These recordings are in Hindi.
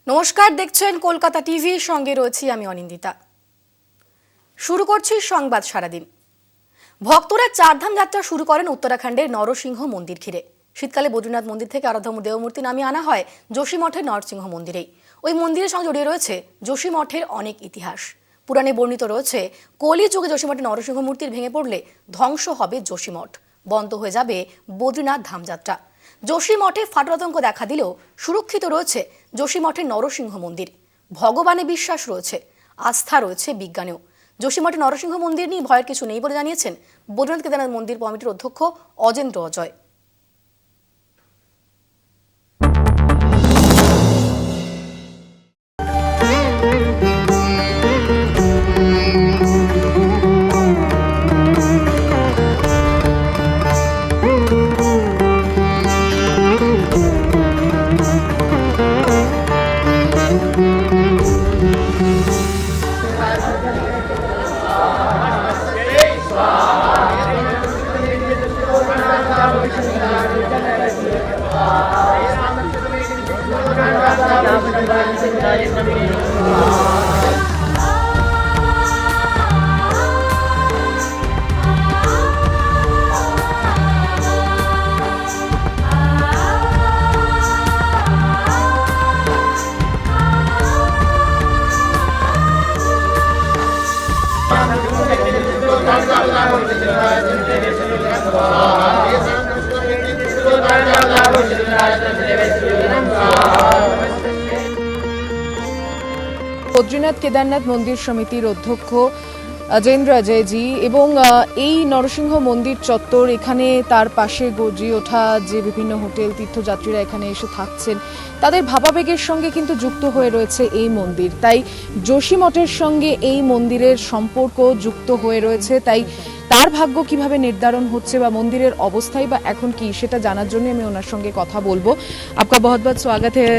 নমস্কার, দেখছেন কলকাতা টিভি, সঙ্গে রয়েছি আমি অনিন্দিতা। শুরু করছি সংবাদ সারাদিন। ভক্তরা চারধাম যাত্রা শুরু করেন উত্তরাখণ্ডের নরসিংহ মন্দির ঘিরে। শীতকালে বদ্রীনাথ মন্দির থেকে আরাধ্য দেবমূর্তি নামিয়ে আনা হয় যোশীমঠের নরসিংহ মন্দিরেই। ওই মন্দিরের সঙ্গে জড়িয়ে রয়েছে যোশীমঠের অনেক ইতিহাস। পুরাণে বর্ণিত রয়েছে, কলি যুগে যোশীমঠের নরসিংহ মূর্তির ভেঙে পড়লে ধ্বংস হবে যোশীমঠ, বন্ধ হয়ে যাবে বদ্রীনাথ ধামযাত্রা। যোশীমঠে ফাটলাতঙ্ক দেখা দিলেও সুরক্ষিত রয়েছে যোশীমঠের নরসিংহ মন্দির। ভগবানে বিশ্বাস রয়েছে, আস্থা রয়েছে বিজ্ঞানেও। যোশীমঠের নরসিংহ মন্দির নিয়ে ভয়ের কিছু নেই বলে জানিয়েছেন বদ্রীনাথ কেদারনাথ মন্দির কমিটির অধ্যক্ষ অজেন্দ্র অজয়। বদ্রীনাথ কেদারনাথ মন্দির সমিতির অধ্যক্ষ অজেন্দ্র অজয়জি এবং এই নরসিংহ মন্দির চত্বর, এখানে তার পাশে গজিয়ে ওঠা যে বিভিন্ন হোটেল, তীর্থযাত্রীরা এখানে এসে থাকছেন, তাদের ভাবাবেগের সঙ্গে কিন্তু যুক্ত হয়ে রয়েছে এই মন্দির। তাই যোশীমঠের সঙ্গে এই মন্দিরের সম্পর্ক যুক্ত হয়ে রয়েছে। তাই তার ভাগ্য কিভাবে নির্ধারণ হচ্ছে বা মন্দিরের অবস্থাই বা এখন কি, সেটা জানার জন্য আমি ওনার সঙ্গে কথা বলবো। आपका बहुत बहुत स्वागत है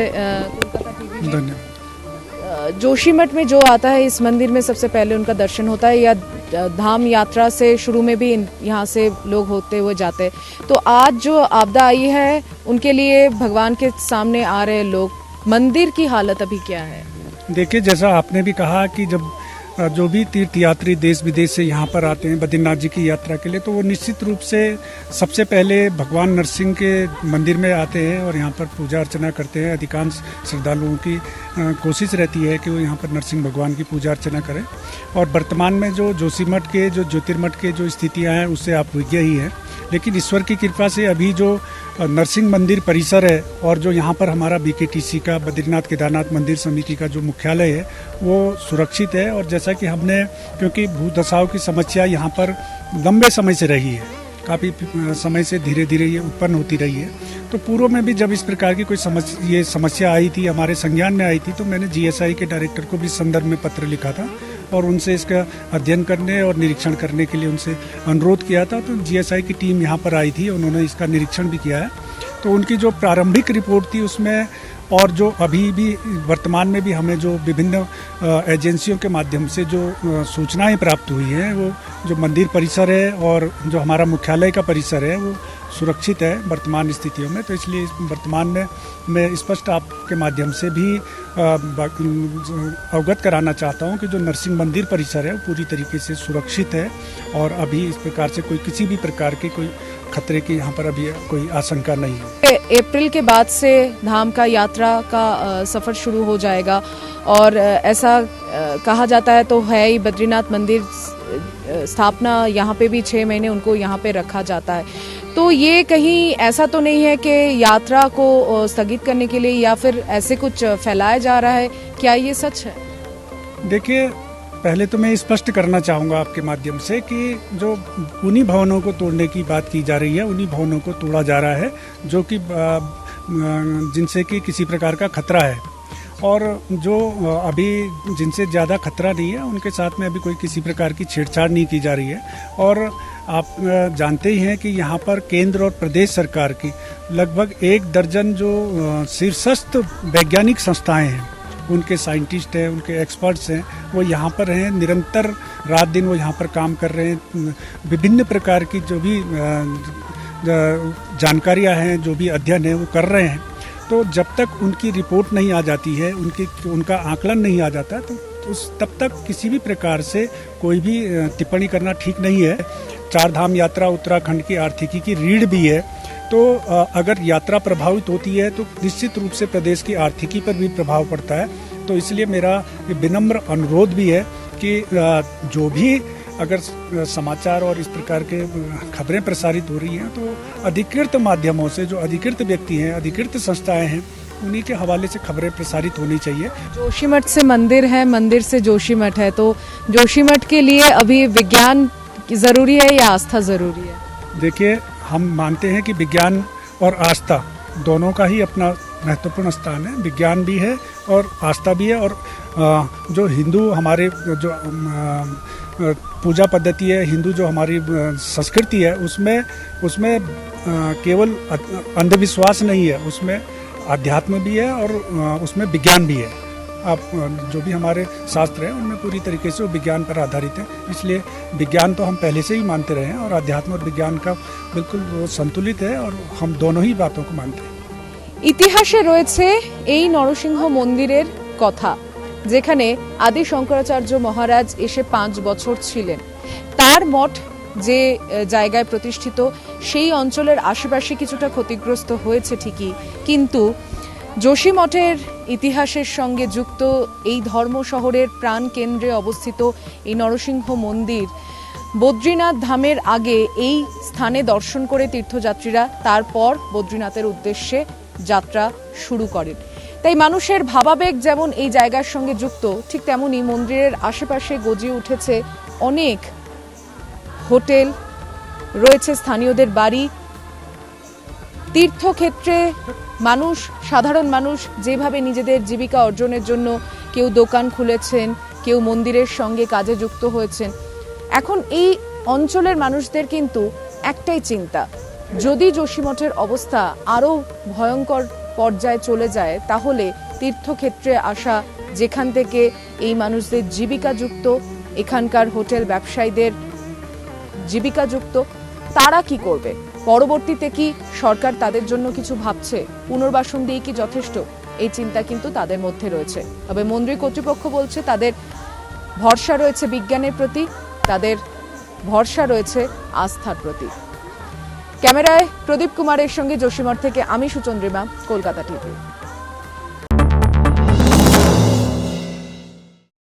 कोलकाता टीवी में। धन्यवाद। जोशीमठ में जो आता है, इस मंदिर में सबसे पहले उनका दर्शन होता है, या धाम यात्रा से शुरू में भी यहाँ से लोग होते हुए जाते हैं। तो आज जो आपदा आई है, उनके लिए भगवान के सामने आ रहे लोग, मंदिर की हालत अभी क्या है? देखिए, जैसा आपने भी कहा कि जब जो भी तीर्थयात्री देश विदेश से यहाँ पर आते हैं बद्रीनाथ जी की यात्रा के लिए, तो वो निश्चित रूप से सबसे पहले भगवान नरसिंह के मंदिर में आते हैं और यहाँ पर पूजा अर्चना करते हैं। अधिकांश श्रद्धालुओं की कोशिश रहती है कि वो यहाँ पर नरसिंह भगवान की पूजा अर्चना करें। और वर्तमान में जो जोशीमठ के, जो ज्योतिर्मठ के जो स्थितियाँ हैं, उससे आप विज्ञ ही हैं। लेकिन ईश्वर की कृपा से अभी जो नरसिंह मंदिर परिसर है और जो यहाँ पर हमारा BKTC का, बद्रीनाथ केदारनाथ मंदिर समिति का जो मुख्यालय है, वो सुरक्षित है। और जैसा कि हमने, क्योंकि भूदशाओं की समस्या यहाँ पर लंबे समय से रही है, काफ़ी समय से धीरे धीरे ये उत्पन्न होती रही है, तो पूर्व में भी जब इस प्रकार की कोई समस्या आई थी, हमारे संज्ञान में आई थी, तो मैंने GSI के डायरेक्टर को भी इस संदर्भ में पत्र लिखा था और उनसे इसका अध्ययन करने और निरीक्षण करने के लिए उनसे अनुरोध किया था। तो GSI की टीम यहाँ पर आई थी, उन्होंने इसका निरीक्षण भी किया है। तो उनकी जो प्रारंभिक रिपोर्ट थी उसमें, और जो अभी भी वर्तमान में भी हमें जो विभिन्न एजेंसियों के माध्यम से जो सूचनाएं प्राप्त हुई हैं, वो जो मंदिर परिसर है और जो हमारा मुख्यालय का परिसर है, वो सुरक्षित है वर्तमान स्थितियों में। तो इसलिए वर्तमान में मैं स्पष्ट आपके माध्यम से भी अवगत कराना चाहता हूं कि जो नरसिंह मंदिर परिसर है वो पूरी तरीके से सुरक्षित है और अभी इस प्रकार से कोई किसी भी प्रकार के कोई खतरे की यहाँ पर अभी कोई आशंका नहीं है। अप्रैल के बाद से धाम का यात्रा का सफर शुरू हो जाएगा और ऐसा कहा जाता है, तो है ही, बद्रीनाथ मंदिर स्थापना यहाँ पे भी 6 महीने उनको यहाँ पे रखा जाता है। तो ये कहीं ऐसा तो नहीं है कि यात्रा को स्थगित करने के लिए या फिर ऐसे कुछ फैलाया जा रहा है, क्या ये सच है? देखिए, पहले तो मैं स्पष्ट करना चाहूँगा आपके माध्यम से कि जो उन्हीं भवनों को तोड़ने की बात की जा रही है, उन्हीं भवनों को तोड़ा जा रहा है जो कि जिनसे कि किसी प्रकार का खतरा है, और जो अभी जिनसे ज़्यादा खतरा नहीं है उनके साथ में अभी कोई किसी प्रकार की छेड़छाड़ नहीं की जा रही है। और आप जानते ही हैं कि यहाँ पर केंद्र और प्रदेश सरकार की लगभग 1 दर्जन जो शीर्षस्थ वैज्ञानिक संस्थाएं हैं, उनके साइंटिस्ट हैं, उनके एक्सपर्ट्स हैं, वो यहाँ पर हैं, निरंतर रात दिन वो यहाँ पर काम कर रहे हैं। विभिन्न प्रकार की जो भी जानकारियाँ हैं, जो भी अध्ययन है, वो कर रहे हैं। तो जब तक उनकी रिपोर्ट नहीं आ जाती है, उनका आकलन नहीं आ जाता, तो तब तक किसी भी प्रकार से कोई भी टिप्पणी करना ठीक नहीं है। चार धाम यात्रा उत्तराखंड की आर्थिकी की रीढ़ भी है, तो अगर यात्रा प्रभावित होती है तो निश्चित रूप से प्रदेश की आर्थिकी पर भी प्रभाव पड़ता है। तो इसलिए मेरा ये विनम्र अनुरोध भी है कि जो भी अगर समाचार और इस प्रकार के खबरें प्रसारित हो रही हैं तो अधिकृत माध्यमों से, जो अधिकृत व्यक्ति हैं, अधिकृत संस्थाएं हैं, उन्हीं के हवाले से खबरें प्रसारित होनी चाहिए। जोशीमठ से मंदिर है, मंदिर से जोशीमठ है, तो जोशीमठ के लिए अभी विज्ञान जरूरी है या आस्था जरूरी है? देखिए, हम मानते हैं कि विज्ञान और आस्था दोनों का ही अपना महत्वपूर्ण स्थान है। विज्ञान भी है और आस्था भी है, और जो हिंदू हमारे जो पूजा पद्धति है, हिंदू जो हमारी संस्कृति है, उसमें केवल अंधविश्वास नहीं है, उसमें आध्यात्म भी है और उसमें विज्ञान भी है। आप जो भी हमारे शास्त्र हैं उनमें पूरी तरीके से वो विज्ञान पर आधारित है। इसलिए विज्ञान तो हम पहले से ही मानते रहे हैं, और अध्यात्म और विज्ञान का बिल्कुल वो संतुलित है, और हम दोनों ही बातों को मानते हैं। ইতিহাসে রয়েছে এই নরসিংহ মন্দিরের কথা, যেখানে আদি শঙ্করাচার্য মহারাজ এসে 5 বছর ছিলেন। তার মঠ যে জায়গায় প্রতিষ্ঠিত, সেই অঞ্চলের আশেপাশে কিছুটা ক্ষতিগ্রস্ত হয়েছে ঠিকই, কিন্তু যোশী মঠের ইতিহাসের সঙ্গে যুক্ত এই ধর্ম শহরের প্রাণ কেন্দ্রে অবস্থিত এই নরসিংহ মন্দির, বদ্রীনাথ ধামের আগে এই স্থানে দর্শন করে তীর্থযাত্রীরা তারপর বদ্রীনাথের উদ্দেশ্যে যাত্রা শুরু করেন। তাই মানুষের ভাবাবেগ যেমন এই জায়গার সঙ্গে যুক্ত, ঠিক তেমনি মন্দিরের আশেপাশে গজিয়ে উঠেছে অনেক হোটেল, রয়েছে স্থানীয়দের বাড়ি। তীর্থক্ষেত্রে মানুষ, সাধারণ মানুষ যেভাবে নিজেদের জীবিকা অর্জনের জন্য কেউ দোকান খুলেছেন, কেউ মন্দিরের সঙ্গে কাজে যুক্ত হয়েছেন, এখন এই অঞ্চলের মানুষদের কিন্তু একটাই চিন্তা, যদি যোশীমঠের অবস্থা আরও ভয়ঙ্কর পর্যায়ে চলে যায়, তাহলে তীর্থক্ষেত্রে আসা, যেখান থেকে এই মানুষদের জীবিকাযুক্ত, এখানকার হোটেল ব্যবসায়ীদের জীবিকাযুক্ত, তারা কি করবে? পরবর্তীতে কি সরকার তাদের জন্য কিছু ভাবছে? পুনর্বাসন দিয়ে কি যথেষ্ট? এই চিন্তা কিন্তু তাদের মধ্যে রয়েছে। তবে মন্দির কর্তৃপক্ষ বলছে তাদের ভরসা রয়েছে বিজ্ঞানের প্রতি, তাদের ভরসা রয়েছে আস্থার প্রতি। ক্যামেরায় প্রদীপ কুমারের সঙ্গে যোশীমঠ থেকে আমি সুচন্দ্রিমা, কলকাতা টিভি।